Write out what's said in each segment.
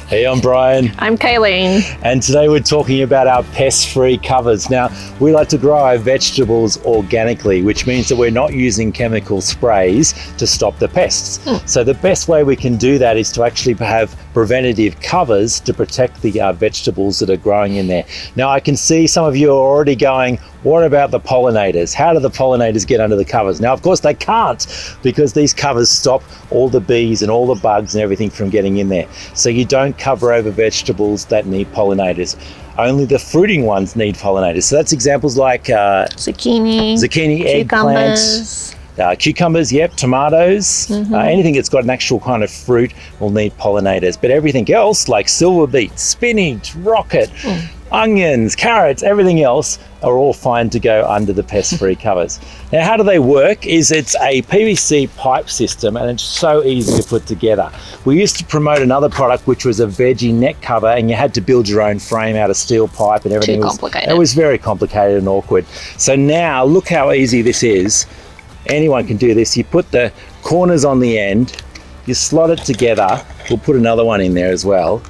Hey, I'm Brian. I'm Kaylene. And today we're talking about our pest-free covers. Now, we like to grow our vegetables organically, which means that we're not using chemical sprays to stop the pests. So the best way we can do that is to actually have preventative covers to protect the vegetables that are growing in there. Now, I can see some of you are already going, what about the pollinators? How do the pollinators get under the covers? Now, of course, they can't, because these covers stop all the bees and all the bugs and everything from getting in there. So you don't cover over vegetables that need pollinators. Only the fruiting ones need pollinators. So that's examples like zucchini, eggplant, cucumbers, yep, tomatoes, anything that's got an actual kind of fruit will need pollinators. But everything else, like silver beet, spinach, rocket, onions, carrots, everything else are all fine to go under the pest-free covers. Now, how do they work? It's a PVC pipe system, and it's so easy to put together. We used to promote another product which was a veggie net cover, and you had to build your own frame out of steel pipe and everything. Too complicated. It was very complicated and awkward. So now, look how easy this is. Anyone can do this. You put the corners on the end, you slot it together. We'll put another one in there as well.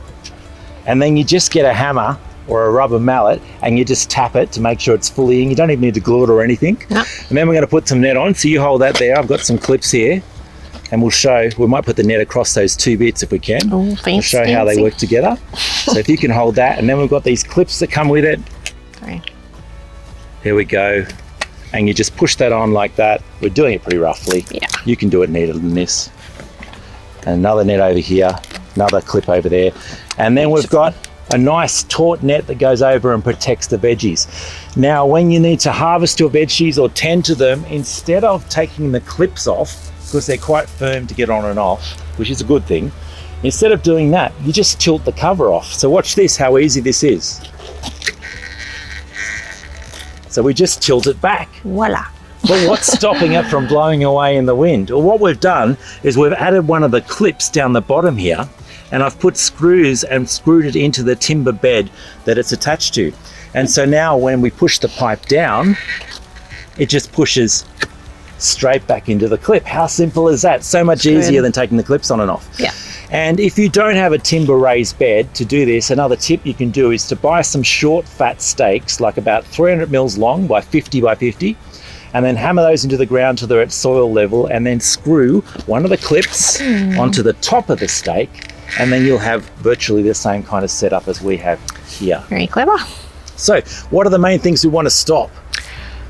And then you just get a hammer or a rubber mallet and you just tap it to make sure it's fully in. You don't even need to glue it or anything. No. And then we're going to put some net on. So you hold that there. I've got some clips here and we might put the net across those two bits if we can. Oh, fancy. We'll show how they work together. So if you can hold that, and then we've got these clips that come with it. Sorry. Here we go. And you just push that on like that. We're doing it pretty roughly. Yeah. You can do it neater than this. And another net over here, another clip over there. And then we've got a nice taut net that goes over and protects the veggies. Now, when you need to harvest your veggies or tend to them, instead of taking the clips off, because they're quite firm to get on and off, which is a good thing, instead of doing that, you just tilt the cover off. So watch this, how easy this is. So we just tilt it back. Voila. But what's stopping it from blowing away in the wind? Well, what we've done is we've added one of the clips down the bottom here, and I've put screws and screwed it into the timber bed that it's attached to. And so now when we push the pipe down, it just pushes straight back into the clip. How simple is that? So much easier than taking the clips on and off. Yeah. And if you don't have a timber raised bed to do this, another tip you can do is to buy some short fat stakes, like about 300 mils long by 50 by 50, and then hammer those into the ground till they're at soil level, and then screw one of the clips onto the top of the stake, and then you'll have virtually the same kind of setup as we have here. Very clever. So what are the main things we want to stop?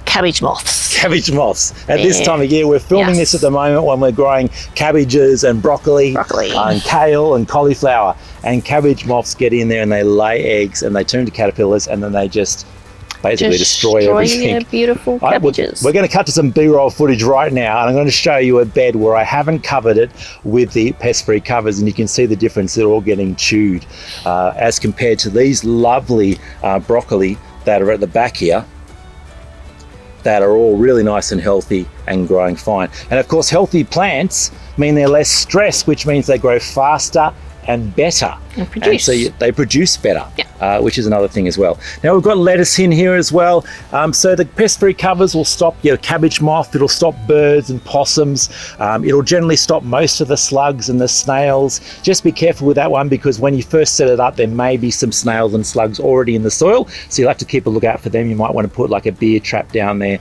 Cabbage moths. Cabbage moths. At this time of year, we're filming this at the moment when we're growing cabbages and broccoli. And kale and cauliflower. And cabbage moths get in there and they lay eggs and they turn to caterpillars, and then they just basically destroy everything. Your beautiful cabbages. We're going to cut to some B-roll footage right now, and I'm going to show you a bed where I haven't covered it with the pest-free covers, and you can see the difference. They're all getting chewed as compared to these lovely broccoli that are at the back here, that are all really nice and healthy and growing fine. And of course, healthy plants mean they're less stressed, which means they grow faster and better. And so they produce better, which is another thing as well. Now we've got lettuce in here as well. So the pest-free covers will stop your cabbage moth, it'll stop birds and possums. It'll generally stop most of the slugs and the snails. Just be careful with that one, because when you first set it up, there may be some snails and slugs already in the soil. So you'll have to keep a lookout for them. You might want to put like a beer trap down there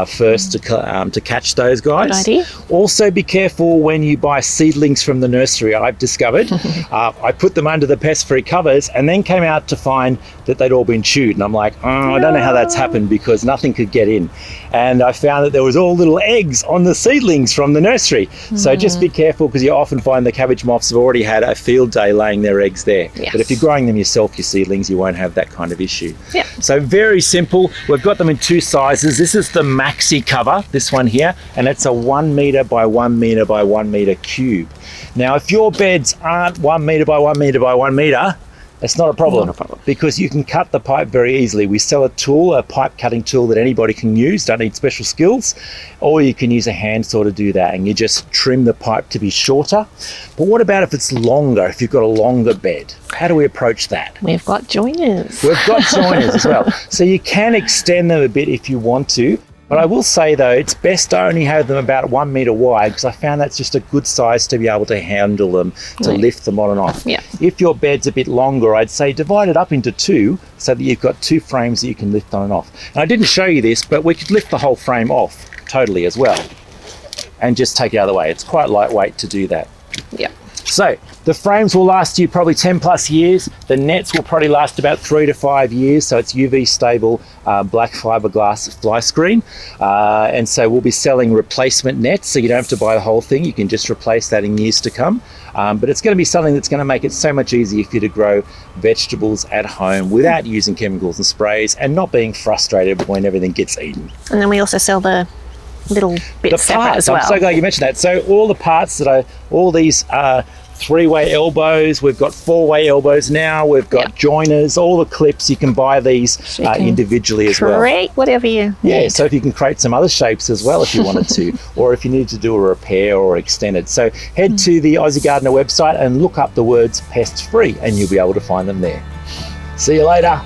first to catch those guys. Good idea. Also be careful when you buy seedlings from the nursery. I've discovered I put them under the pest-free covers and then came out to find that they'd all been chewed, and I'm like, I don't know how that's happened, because nothing could get in. And I found that there was all little eggs on the seedlings from the nursery. So just be careful, because you often find the cabbage moths have already had a field day laying their eggs there. But if you're growing them yourself, your seedlings, you won't have that kind of issue. So very simple. We've got them in two sizes. This is the Maxi cover, this one here, and it's a 1 meter by 1 meter by 1 meter cube. Now, if your beds aren't 1 meter by 1 meter by 1 meter, it's not a problem, because you can cut the pipe very easily. We sell a tool, a pipe cutting tool that anybody can use, don't need special skills, or you can use a handsaw to do that, and you just trim the pipe to be shorter. But what about if it's longer, if you've got a longer bed? How do we approach that? We've got joiners. We've got joiners as well. So you can extend them a bit if you want to. But I will say though, it's best to only have them about 1 metre wide, because I found that's just a good size to be able to handle them, to lift them on and off. Yeah. If your bed's a bit longer, I'd say divide it up into 2 so that you've got 2 frames that you can lift on and off. And I didn't show you this, but we could lift the whole frame off totally as well and just take it out of the way. It's quite lightweight to do that. Yeah. So the frames will last you probably 10 plus years. The nets will probably last about 3 to 5 years. So it's UV stable black fiberglass fly screen. And so we'll be selling replacement nets. So you don't have to buy the whole thing. You can just replace that in years to come. But it's going to be something that's going to make it so much easier for you to grow vegetables at home without using chemicals and sprays and not being frustrated when everything gets eaten. And then we also sell the little bits separate as well. I'm so glad you mentioned that. So all the parts that all these 3-way elbows, we've got 4-way elbows now, we've got joiners, all the clips, you can buy these individually as well. Create whatever you need. So if you can create some other shapes as well if you wanted to, or if you need to do a repair or extend it. So head to the Aussie Gardener website and look up the words pest free and you'll be able to find them there. See you later.